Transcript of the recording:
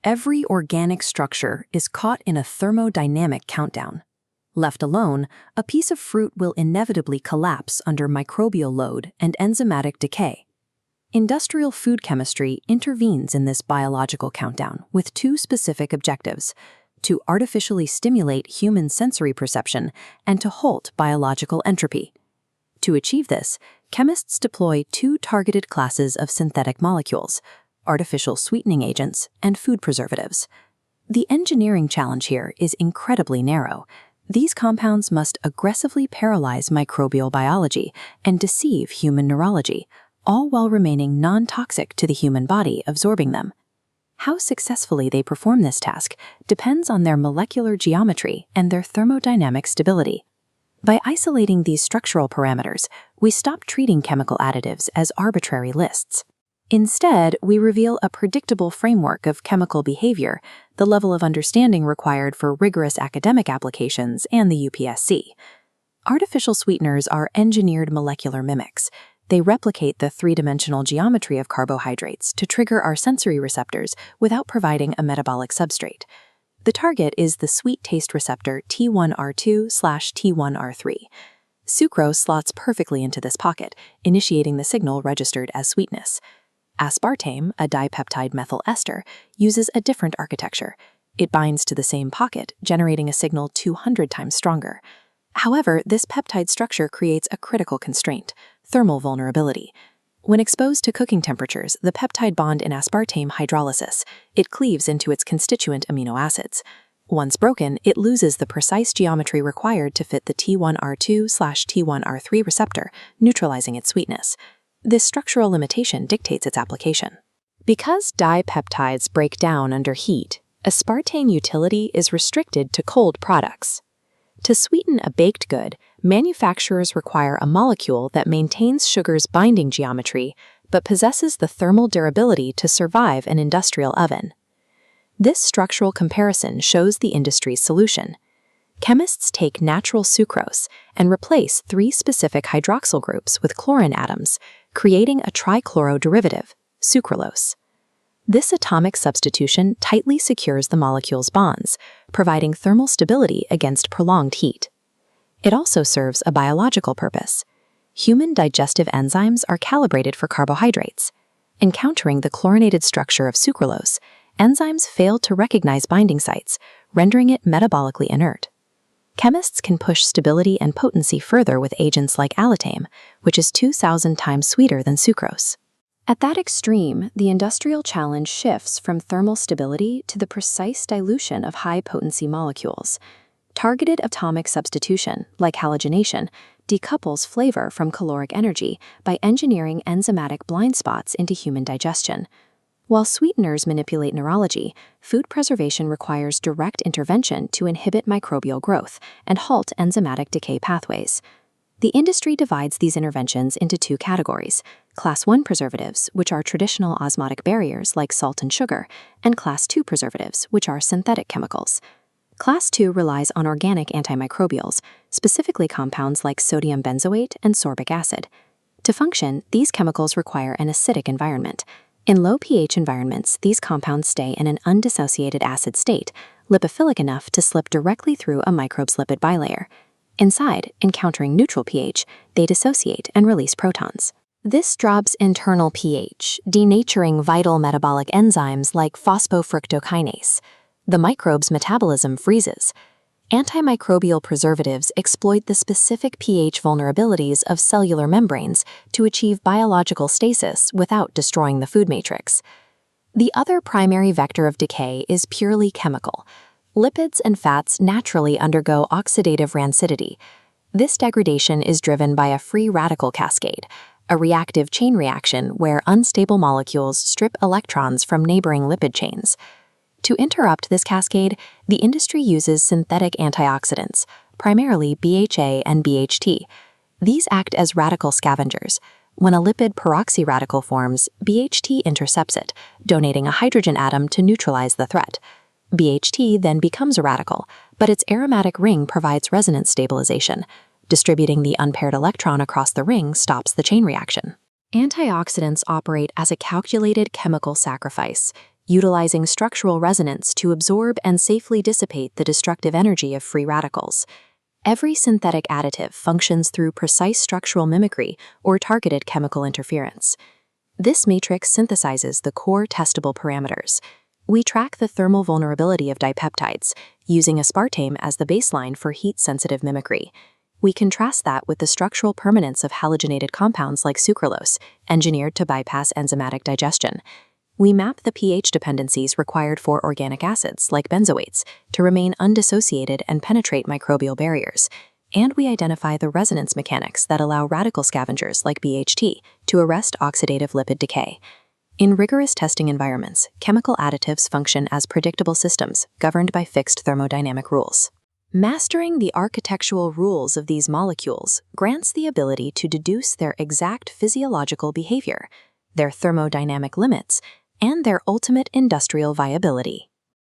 Every organic structure is caught in a thermodynamic countdown. Left alone, a piece of fruit will inevitably collapse under microbial load and enzymatic decay. Industrial food chemistry intervenes in this biological countdown with two specific objectives: to artificially stimulate human sensory perception and to halt biological entropy. To achieve this, chemists deploy two targeted classes of synthetic molecules: artificial sweetening agents and food preservatives. The engineering challenge here is incredibly narrow. These compounds must aggressively paralyze microbial biology and deceive human neurology, all while remaining non-toxic to the human body absorbing them. How successfully they perform this task depends on their molecular geometry and their thermodynamic stability. By isolating these structural parameters, we stop treating chemical additives as arbitrary lists. Instead, we reveal a predictable framework of chemical behavior, the level of understanding required for rigorous academic applications and the UPSC. Artificial sweeteners are engineered molecular mimics. They replicate the three-dimensional geometry of carbohydrates to trigger our sensory receptors without providing a metabolic substrate. The target is the sweet taste receptor T1R2/T1R3. Sucrose slots perfectly into this pocket, initiating the signal registered as sweetness. Aspartame, a dipeptide methyl ester, uses a different architecture. It binds to the same pocket, generating a signal 200 times stronger. However, this peptide structure creates a critical constraint: thermal vulnerability. When exposed to cooking temperatures, the peptide bond in aspartame hydrolysis, it cleaves into its constituent amino acids. Once broken, it loses the precise geometry required to fit the T1R2/T1R3 receptor, neutralizing its sweetness. This structural limitation dictates its application. Because dipeptides break down under heat, aspartame utility is restricted to cold products. To sweeten a baked good, manufacturers require a molecule that maintains sugar's binding geometry but possesses the thermal durability to survive an industrial oven. This structural comparison shows the industry's solution. Chemists take natural sucrose and replace three specific hydroxyl groups with chlorine atoms, creating a trichloro derivative, sucralose. This atomic substitution tightly secures the molecule's bonds, providing thermal stability against prolonged heat. It also serves a biological purpose. Human digestive enzymes are calibrated for carbohydrates. Encountering the chlorinated structure of sucralose, enzymes fail to recognize binding sites, rendering it metabolically inert. Chemists can push stability and potency further with agents like Alitame, which is 2,000 times sweeter than sucrose. At that extreme, the industrial challenge shifts from thermal stability to the precise dilution of high-potency molecules. Targeted atomic substitution, like halogenation, decouples flavor from caloric energy by engineering enzymatic blind spots into human digestion. While sweeteners manipulate neurology, food preservation requires direct intervention to inhibit microbial growth and halt enzymatic decay pathways. The industry divides these interventions into two categories: Class 1 preservatives, which are traditional osmotic barriers like salt and sugar, and Class 2 preservatives, which are synthetic chemicals. Class 2 relies on organic antimicrobials, specifically compounds like sodium benzoate and sorbic acid. To function, these chemicals require an acidic environment. In low pH environments, these compounds stay in an undissociated acid state, lipophilic enough to slip directly through a microbe's lipid bilayer. Inside, encountering neutral pH, they dissociate and release protons. This drops internal pH, denaturing vital metabolic enzymes like phosphofructokinase. The microbe's metabolism freezes. Antimicrobial preservatives exploit the specific pH vulnerabilities of cellular membranes to achieve biological stasis without destroying the food matrix. The other primary vector of decay is purely chemical. Lipids and fats naturally undergo oxidative rancidity. This degradation is driven by a free radical cascade, a reactive chain reaction where unstable molecules strip electrons from neighboring lipid chains. To interrupt this cascade, the industry uses synthetic antioxidants, primarily BHA and BHT. These act as radical scavengers. When a lipid peroxy radical forms, BHT intercepts it, donating a hydrogen atom to neutralize the threat. BHT then becomes a radical, but its aromatic ring provides resonance stabilization. Distributing the unpaired electron across the ring stops the chain reaction. Antioxidants operate as a calculated chemical sacrifice, utilizing structural resonance to absorb and safely dissipate the destructive energy of free radicals. Every synthetic additive functions through precise structural mimicry or targeted chemical interference. This matrix synthesizes the core testable parameters. We track the thermal vulnerability of dipeptides, using aspartame as the baseline for heat-sensitive mimicry. We contrast that with the structural permanence of halogenated compounds like sucralose, engineered to bypass enzymatic digestion. We map the pH dependencies required for organic acids, like benzoates, to remain undissociated and penetrate microbial barriers. And we identify the resonance mechanics that allow radical scavengers, like BHT, to arrest oxidative lipid decay. In rigorous testing environments, chemical additives function as predictable systems, governed by fixed thermodynamic rules. Mastering the architectural rules of these molecules grants the ability to deduce their exact physiological behavior, their thermodynamic limits, and their ultimate industrial viability.